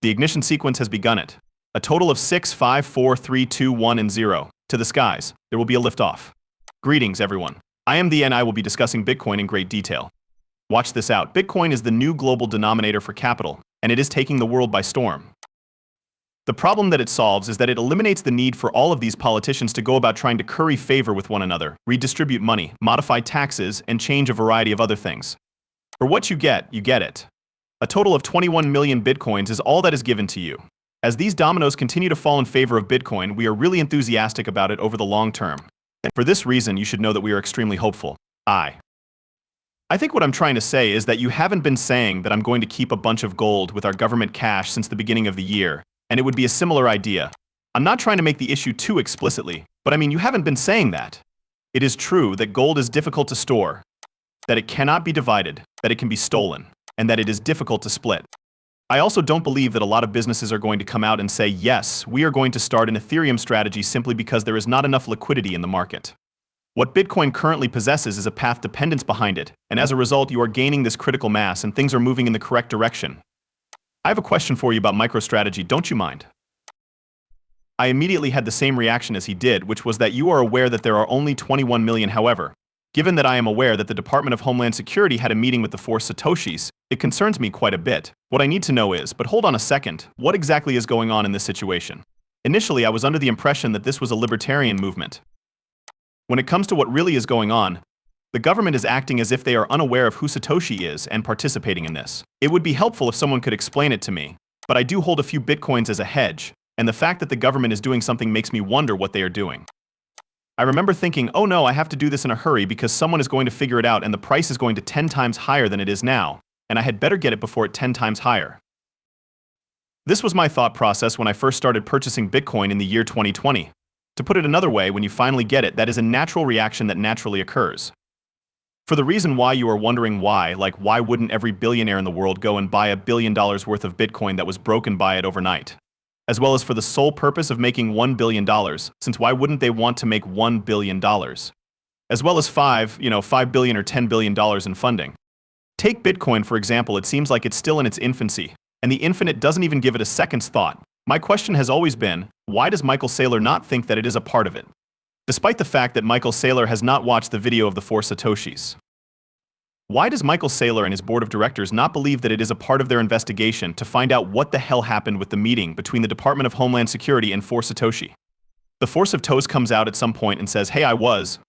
The ignition sequence has begun it. A total of 6, 5, 4, 3, 2, 1, and 0. To the skies. There will be a liftoff. Greetings, everyone. I am the and I will be discussing Bitcoin in great detail. Watch this out. Bitcoin is the new global denominator for capital, and it is taking the world by storm. The problem that it solves is that it eliminates the need for all of these politicians to go about trying to curry favor with one another, redistribute money, modify taxes, and change a variety of other things. For what you get it. A total of 21 million Bitcoins is all that is given to you. As these dominoes continue to fall in favor of Bitcoin, we are really enthusiastic about it over the long term. And for this reason, you should know that we are extremely hopeful. I think what I'm trying to say is that you haven't been saying that I'm going to keep a bunch of gold with our government cash since the beginning of the year, and it would be a similar idea. I'm not trying to make the issue too explicitly, but I mean, you haven't been saying that. It is true that gold is difficult to store, that it cannot be divided, that it can be stolen, and that it is difficult to split. I also don't believe that a lot of businesses are going to come out and say, yes, we are going to start an Ethereum strategy simply because there is not enough liquidity in the market. What Bitcoin currently possesses is a path dependence behind it, and as a result, you are gaining this critical mass and things are moving in the correct direction. I have a question for you about MicroStrategy, don't you mind? I immediately had the same reaction as he did, which was that you are aware that there are only 21 million. However, given that I am aware that the Department of Homeland Security had a meeting with the 4 Satoshis, it concerns me quite a bit. What I need to know is, but hold on a second, what exactly is going on in this situation? Initially, I was under the impression that this was a libertarian movement. When it comes to what really is going on, the government is acting as if they are unaware of who Satoshi is and participating in this. It would be helpful if someone could explain it to me, but I do hold a few Bitcoins as a hedge, and the fact that the government is doing something makes me wonder what they are doing. I remember thinking, oh no, I have to do this in a hurry because someone is going to figure it out and the price is going to 10 times higher than it is now, and I had better get it before it 10 times higher. This was my thought process when I first started purchasing Bitcoin in the year 2020. To put it another way, when you finally get it, that is a natural reaction that naturally occurs. For the reason why you are wondering why, like why wouldn't every billionaire in the world go and buy $1 billion worth of Bitcoin that was broken by it overnight? As well as for the sole purpose of making $1 billion, since why wouldn't they want to make $1 billion? As well as $5 billion or $10 billion in funding. Take Bitcoin, for example, it seems like it's still in its infancy, and the infinite doesn't even give it a second's thought. My question has always been, why does Michael Saylor not think that it is a part of it? Despite the fact that Michael Saylor has not watched the video of the 4 Satoshis. Why does Michael Saylor and his board of directors not believe that it is a part of their investigation to find out what the hell happened with the meeting between the Department of Homeland Security and 4 Satoshi? The Force of Toes comes out at some point and says, hey, I was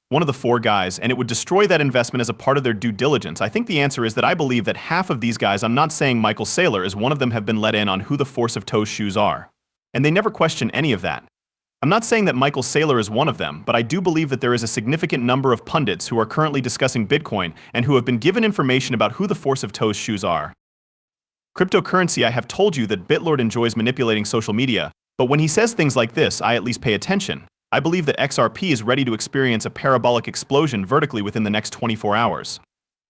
one of the 4 guys, and it would destroy that investment as a part of their due diligence. I think the answer is that I believe that half of these guys, I'm not saying Michael Saylor is one of them, have been let in on who the Force of Toes shoes are. And they never question any of that. I'm not saying that Michael Saylor is one of them, but I do believe that there is a significant number of pundits who are currently discussing Bitcoin and who have been given information about who the Force of Toes shoes are. Cryptocurrency, I have told you that BitLord enjoys manipulating social media, but when he says things like this, I at least pay attention. I believe that XRP is ready to experience a parabolic explosion vertically within the next 24 hours.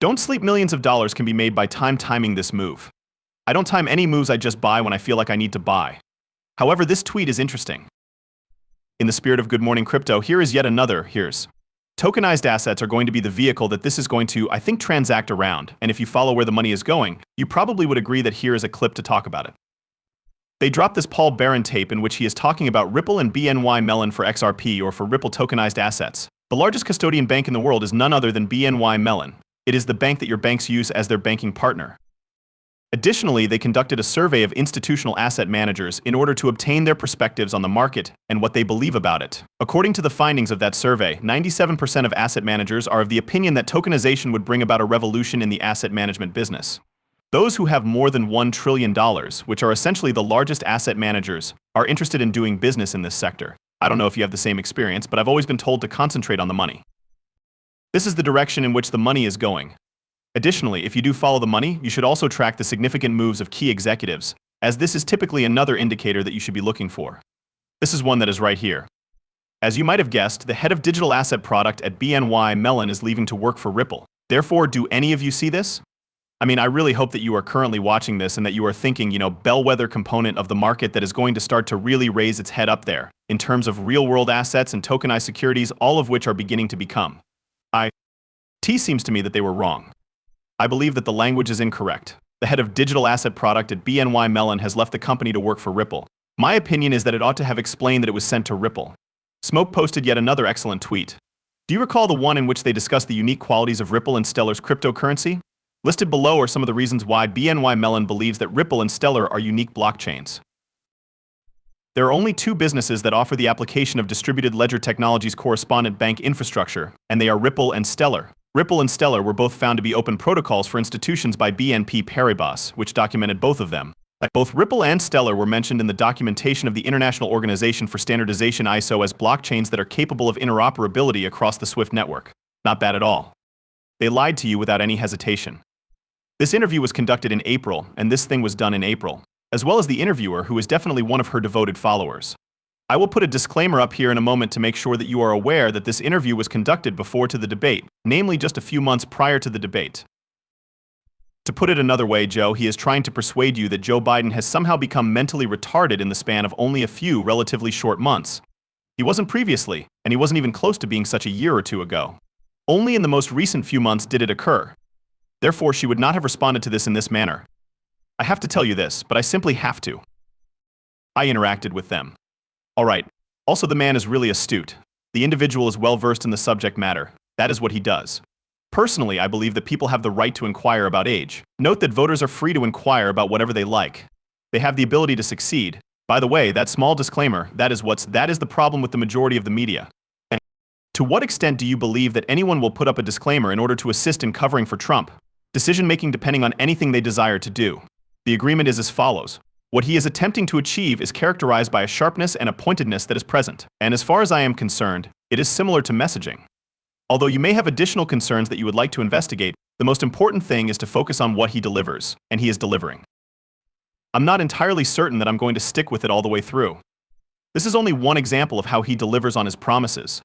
Don't sleep, millions of dollars can be made by timing this move. I don't time any moves, I just buy when I feel like I need to buy. However, this tweet is interesting. In the spirit of Good Morning Crypto, here is yet another, tokenized assets are going to be the vehicle that this is going to, I think, transact around, and if you follow where the money is going, you probably would agree that here is a clip to talk about it. They dropped this Paul Barron tape in which he is talking about Ripple and BNY Mellon for XRP, or for Ripple tokenized assets. The largest custodian bank in the world is none other than BNY Mellon. It is the bank that your banks use as their banking partner. Additionally, they conducted a survey of institutional asset managers in order to obtain their perspectives on the market and what they believe about it. According to the findings of that survey, 97% of asset managers are of the opinion that tokenization would bring about a revolution in the asset management business. Those who have more than $1 trillion, which are essentially the largest asset managers, are interested in doing business in this sector. I don't know if you have the same experience, but I've always been told to concentrate on the money. This is the direction in which the money is going. Additionally, if you do follow the money, you should also track the significant moves of key executives, as this is typically another indicator that you should be looking for. This is one that is right here. As you might have guessed, the head of digital asset product at BNY Mellon is leaving to work for Ripple. Therefore, do any of you see this? I mean, I really hope that you are currently watching this and that you are thinking, bellwether component of the market that is going to start to really raise its head up there, in terms of real-world assets and tokenized securities, all of which are beginning to become. Seems to me that they were wrong. I believe that the language is incorrect. the head of digital asset product at BNY Mellon, has left the company to work for Ripple. My opinion is that it ought to have explained that it was sent to Ripple. Smoke posted yet another excellent tweet. Do you recall the one in which they discuss the unique qualities of Ripple and Stellar's cryptocurrency? Listed below are some of the reasons why BNY Mellon believes that Ripple and Stellar are unique blockchains. There are only two businesses that offer the application of distributed ledger technologies correspondent bank infrastructure, and they are Ripple and Stellar. Ripple and Stellar were both found to be open protocols for institutions by BNP Paribas, which documented both of them. Both Ripple and Stellar were mentioned in the documentation of the International Organization for Standardization (ISO) as blockchains that are capable of interoperability across the SWIFT network. Not bad at all. They lied to you without any hesitation. This interview was conducted in April, and this thing was done in April, as well as the interviewer, who is definitely one of her devoted followers. I will put a disclaimer up here in a moment to make sure that you are aware that this interview was conducted before to the debate, namely just a few months prior to the debate. To put it another way, Joe, he is trying to persuade you that Joe Biden has somehow become mentally retarded in the span of only a few relatively short months. He wasn't previously, and he wasn't even close to being such a year or two ago. Only in the most recent few months did it occur. Therefore, she would not have responded to this in this manner. I have to tell you this, but I simply have to. I interacted with them. All right. Also, the man is really astute. The individual is well versed in the subject matter. That is what he does. Personally, I believe that people have the right to inquire about age. Note that voters are free to inquire about whatever they like. They have the ability to succeed. By the way, that small disclaimer, that is the problem with the majority of the media. And to what extent do you believe that anyone will put up a disclaimer in order to assist in covering for Trump? Decision-making depending on anything they desire to do. The agreement is as follows. What he is attempting to achieve is characterized by a sharpness and a pointedness that is present. And as far as I am concerned, it is similar to messaging. Although you may have additional concerns that you would like to investigate, the most important thing is to focus on what he delivers, and he is delivering. I'm not entirely certain that I'm going to stick with it all the way through. This is only one example of how he delivers on his promises.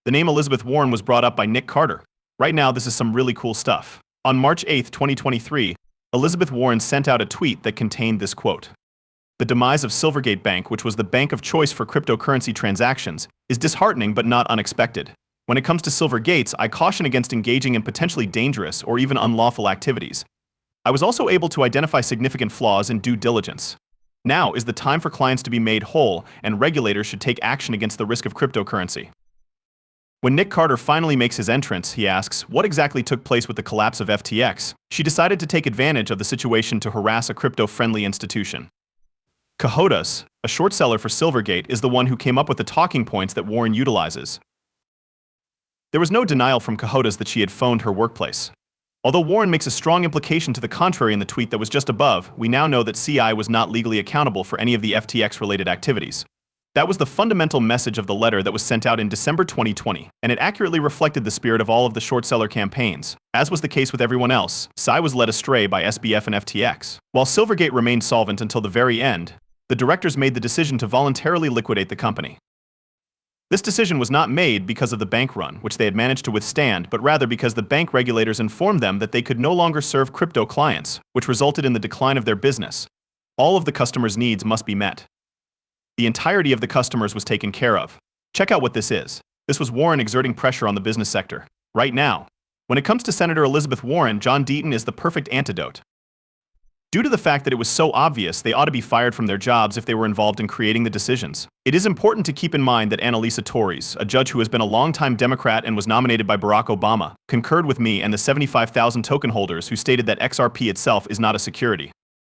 The name Elizabeth Warren was brought up by Nick Carter. Right now, this is some really cool stuff. On March 8, 2023, Elizabeth Warren sent out a tweet that contained this quote. The demise of Silvergate Bank, which was the bank of choice for cryptocurrency transactions, is disheartening but not unexpected. When it comes to Silvergates, I caution against engaging in potentially dangerous or even unlawful activities. I was also able to identify significant flaws in due diligence. Now is the time for clients to be made whole, and regulators should take action against the risk of cryptocurrency. When Nick Carter finally makes his entrance, he asks, what exactly took place with the collapse of FTX? She decided to take advantage of the situation to harass a crypto-friendly institution. Cohodas, a short seller for Silvergate, is the one who came up with the talking points that Warren utilizes. There was no denial from Cohodas that she had phoned her workplace. Although Warren makes a strong implication to the contrary in the tweet that was just above, we now know that CI was not legally accountable for any of the FTX-related activities. That was the fundamental message of the letter that was sent out in December 2020, and it accurately reflected the spirit of all of the short seller campaigns. As was the case with everyone else, CI was led astray by SBF and FTX. While Silvergate remained solvent until the very end, the directors made the decision to voluntarily liquidate the company. This decision was not made because of the bank run, which they had managed to withstand, but rather because the bank regulators informed them that they could no longer serve crypto clients, which resulted in the decline of their business. All of the customers' needs must be met. The entirety of the customers was taken care of. Check out what this is. This was Warren exerting pressure on the business sector. Right now, when it comes to Senator Elizabeth Warren, John Deaton is the perfect antidote. Due to the fact that it was so obvious, they ought to be fired from their jobs if they were involved in creating the decisions. It is important to keep in mind that Annalisa Torres, a judge who has been a longtime Democrat and was nominated by Barack Obama, concurred with me and the 75,000 token holders who stated that XRP itself is not a security.